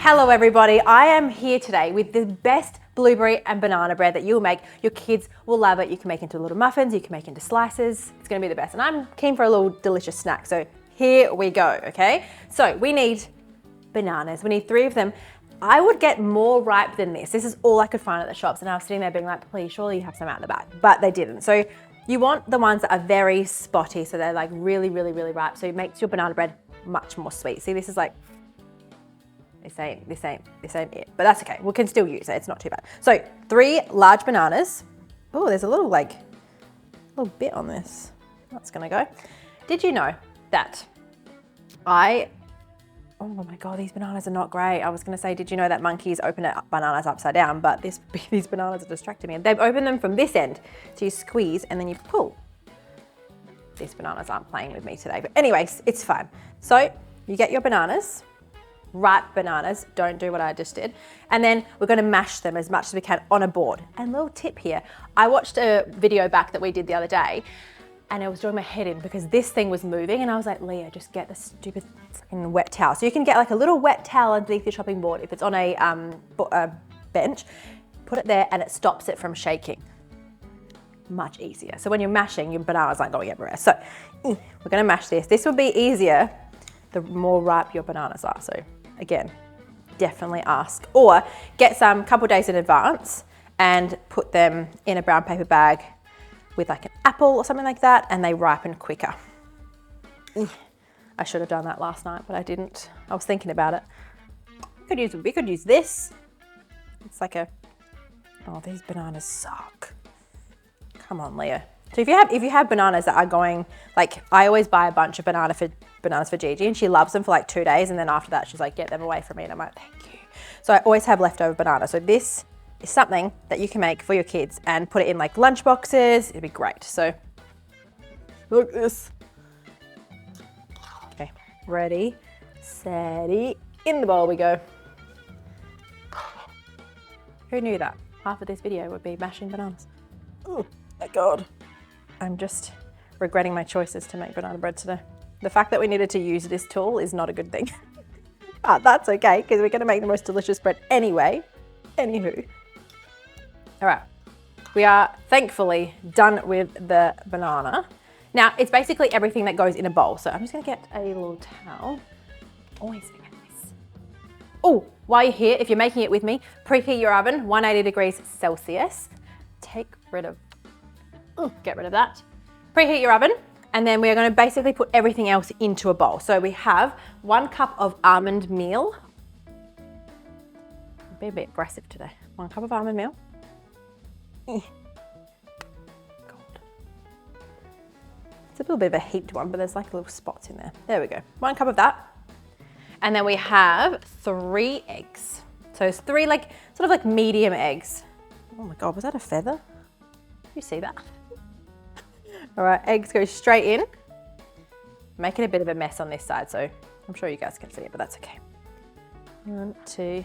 Hello everybody, I am here today with the best blueberry and banana bread that you'll make. Your kids will love it. You can make into little muffins, you can make into slices. It's gonna be the best. And I'm keen for a little delicious snack. So here we go, okay? So we need bananas, we need 3 of them. I would get more ripe than this. This is all I could find at the shops and I was sitting there being like, please, surely you have some out the back, but they didn't. So you want the ones that are very spotty, so they're like really ripe. So it makes your banana bread much more sweet. See, this is like, this ain't it, but that's okay. We can still use it, it's not too bad. So 3 large bananas. Oh, there's a little bit on this. That's gonna go. Did you know that oh my God, these bananas are not great. I was gonna say, did you know that monkeys open bananas upside down, but these bananas are distracting me. And they've opened them from this end. So you squeeze and then you pull. These bananas aren't playing with me today, but anyways, it's fine. So you get your bananas, ripe bananas, don't do what I just did. And then we're gonna mash them as much as we can on a board. And little tip here, I watched a video back that we did the other day and I was drawing my head in because this thing was moving and I was like, Leah, just get the stupid fucking wet towel. So you can get like a little wet towel underneath your chopping board. If it's on a bench, put it there and it stops it from shaking. Much easier. So when you're mashing, your bananas aren't going everywhere. So we're gonna mash this. This will be easier the more ripe your bananas are. So again, definitely ask or get some couple days in advance and put them in a brown paper bag with like an apple or something like that and they ripen quicker. I should have done that last night, but I didn't. I was thinking about it. We could use this. It's like oh, these bananas suck. Come on, Leah. So if you have bananas that are going, like I always buy a bunch of bananas for Gigi and she loves them for like 2 days and then after that she's like, get them away from me and I'm like, thank you. So I always have leftover bananas. So this is something that you can make for your kids and put it in like lunch boxes. It'd be great. So look at this. Okay, ready, steady, in the bowl we go. Who knew that half of this video would be mashing bananas? Oh my God. I'm just regretting my choices to make banana bread today. The fact that we needed to use this tool is not a good thing. But that's okay, because we're gonna make the most delicious bread anyway. Anywho. All right, we are thankfully done with the banana. Now, it's basically everything that goes in a bowl. So I'm just gonna get a little towel. Always forget this. Oh, while you're here, if you're making it with me, preheat your oven, 180 degrees Celsius. Get rid of that. Preheat your oven, and then we're gonna basically put everything else into a bowl. So we have 1 cup of almond meal. I'm being a bit aggressive today. 1 cup of almond meal. God. It's a little bit of a heaped one, but there's like little spots in there. There we go. 1 cup of that. And then we have 3 eggs. So it's 3 sort of medium eggs. Oh my God, was that a feather? You see that? All right, eggs go straight in. Making a bit of a mess on this side, so I'm sure you guys can see it, but that's okay. 1, 2,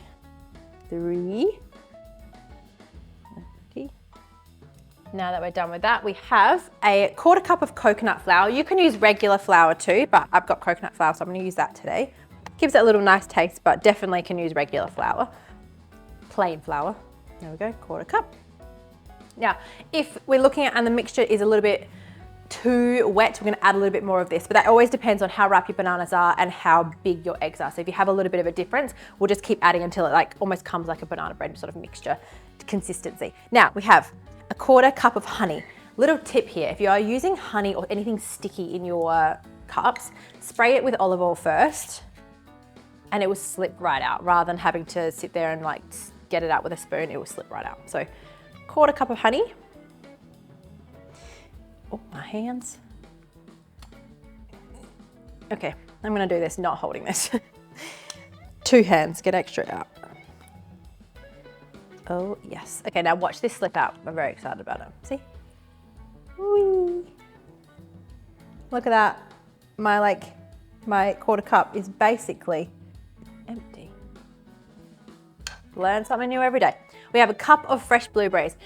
3. Okay. Now that we're done with that, we have a 1/4 cup of coconut flour. You can use regular flour too, but I've got coconut flour, so I'm gonna use that today. Gives it a little nice taste, but definitely can use regular flour. Plain flour. There we go, 1/4 cup. Now, if we're looking at, and the mixture is a little bit too wet, we're gonna add a little bit more of this, but that always depends on how ripe your bananas are and how big your eggs are. So if you have a little bit of a difference, we'll just keep adding until it almost comes like a banana bread sort of mixture consistency. Now we have a 1/4 cup of honey. Little tip here, if you are using honey or anything sticky in your cups, spray it with olive oil first and it will slip right out rather than having to sit there and get it out with a spoon, it will slip right out. So 1/4 cup of honey. Oh, my hands. Okay, I'm gonna do this not holding this. 2 hands, get extra out. Oh, yes. Okay, now watch this slip out. I'm very excited about it. See? Whee. Look at that. My 1/4 cup is basically empty. Learn something new every day. We have a cup of fresh blueberries.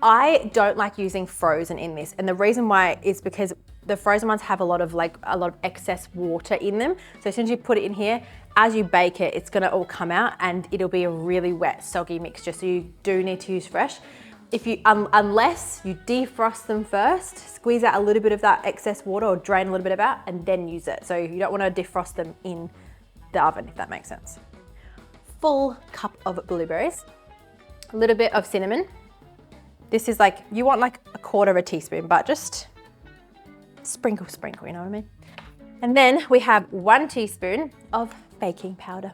I don't like using frozen in this, and the reason why is because the frozen ones have a lot of excess water in them. So as soon as you put it in here, as you bake it, it's gonna all come out and it'll be a really wet, soggy mixture. So you do need to use fresh. If you, unless you defrost them first, squeeze out a little bit of that excess water or drain a little bit of out and then use it. So you don't wanna defrost them in the oven, if that makes sense. Full cup of blueberries, a little bit of cinnamon. This is like, you want like a quarter of a teaspoon, but just sprinkle, you know what I mean? And then we have 1 teaspoon of baking powder.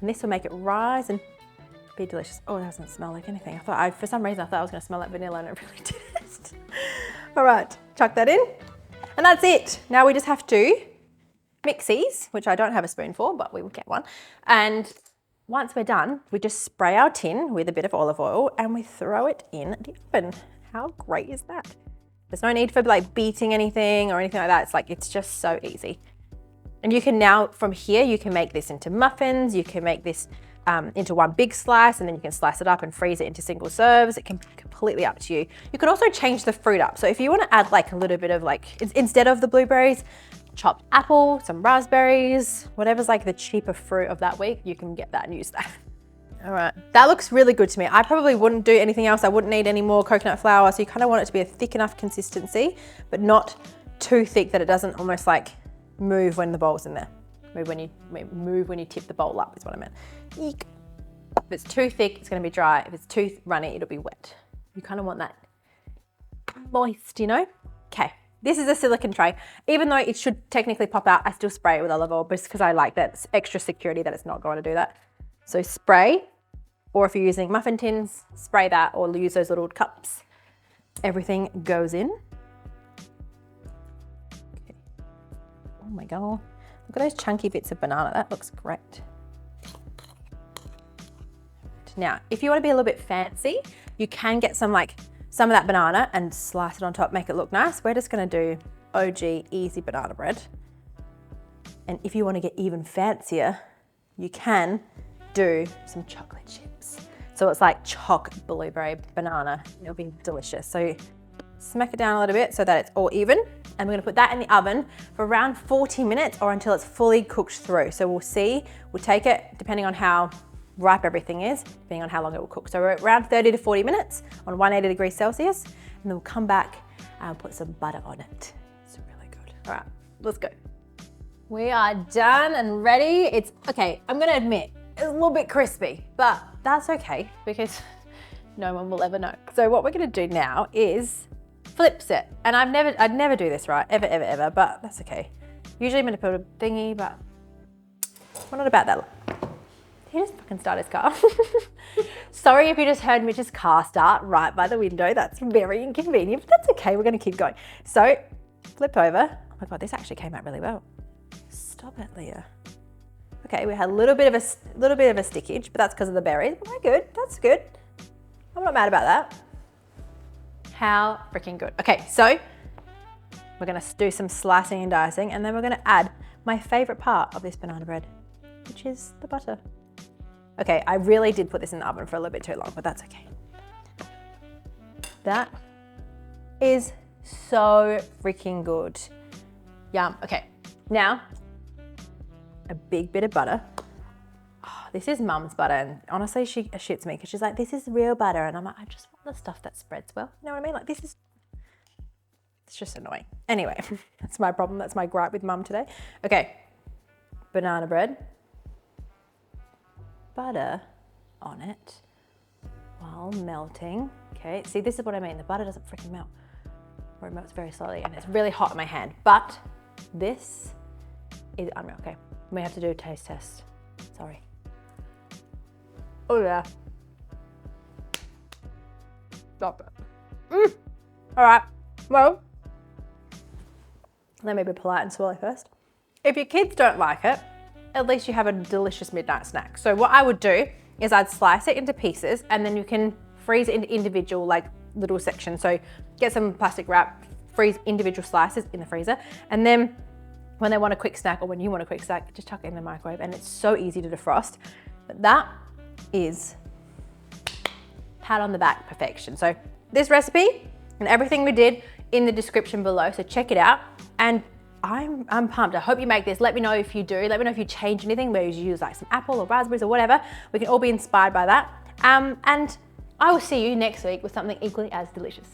And this will make it rise and be delicious. Oh, it doesn't smell like anything. For some reason, I thought I was gonna smell like vanilla and it really didn't. All right, chuck that in. And that's it. Now we just have to mix these, which I don't have a spoon for, but we will get one. And once we're done, we just spray our tin with a bit of olive oil and we throw it in the oven. How great is that? There's no need for like beating anything or anything like that. It's like, it's just so easy. And you can now, from here, you can make this into muffins. You can make this into one big slice and then you can slice it up and freeze it into single serves. It can be completely up to you. You could also change the fruit up. So if you want to add like a little bit of like, instead of the blueberries, chopped apple, some raspberries, whatever's like the cheaper fruit of that week, you can get that and use that. All right, that looks really good to me. I probably wouldn't do anything else. I wouldn't need any more coconut flour. So you kind of want it to be a thick enough consistency, but not too thick that it doesn't almost like move when the bowl's in there. Move when you tip the bowl up is what I meant. Eek. If it's too thick, it's gonna be dry. If it's too runny, it'll be wet. You kind of want that moist, you know? Okay, this is a silicone tray. Even though it should technically pop out, I still spray it with olive oil just because I like that extra security that it's not going to do that. So spray, or if you're using muffin tins, spray that or use those little cups. Everything goes in. Okay. Oh my God. Look at those chunky bits of banana. That looks great. Now, if you want to be a little bit fancy, you can get some of that banana and slice it on top, make it look nice. We're just going to do OG easy banana bread. And if you want to get even fancier, you can do some chocolate chips. So it's like choc blueberry banana. It'll be delicious. So smack it down a little bit so that it's all even. And we're gonna put that in the oven for around 40 minutes or until it's fully cooked through. So we'll see, we'll take it depending on how ripe everything is, depending on how long it will cook. So we're at around 30 to 40 minutes on 180 degrees Celsius. And then we'll come back and put some butter on it. It's really good. All right, let's go. We are done and ready. It's okay, I'm gonna admit, it's a little bit crispy, but that's okay because no one will ever know. So what we're gonna do now is flips it. And I'd never do this right, ever, but that's okay. Usually I'm gonna put a thingy, but we're not about that. He just fucking start his car. Sorry if you just heard Mitch's car start right by the window. That's very inconvenient, but that's okay. We're gonna keep going. So flip over. Oh my God, this actually came out really well. Stop it, Leah. Okay, we had a little bit of a stickage, but that's because of the berries. But we're good, that's good. I'm not mad about that. How freaking good. Okay, so we're gonna do some slicing and dicing, and then we're gonna add my favorite part of this banana bread, which is the butter. Okay, I really did put this in the oven for a little bit too long, but that's okay. That is so freaking good. Yum. Okay, now a big bit of butter. Oh, this is Mum's butter, and honestly, she shits me because she's like, this is real butter, and I'm like, I just want the stuff that spreads well. You know what I mean? Like it's just annoying. Anyway, that's my problem. That's my gripe with Mum today. Okay, banana bread. Butter on it while melting. Okay, see, this is what I mean. The butter doesn't freaking melt, or it melts very slowly, and it's really hot in my hand. But this is unreal. Okay, we have to do a taste test. Sorry. Oh yeah. Stop it. All right, well, let me be polite and swallow first. If your kids don't like it, at least you have a delicious midnight snack. So what I would do is I'd slice it into pieces, and then you can freeze it into individual like little sections. So get some plastic wrap, freeze individual slices in the freezer, and then when they want a quick snack or when you want a quick snack, just chuck it in the microwave, and it's so easy to defrost. But that is pat on the back perfection. So this recipe and everything we did in the description below, so check it out. And I'm pumped. I hope you make this. Let me know if you do. Let me know if you change anything, where you use like some apple or raspberries or whatever. We can all be inspired by that. And I will see you next week with something equally as delicious.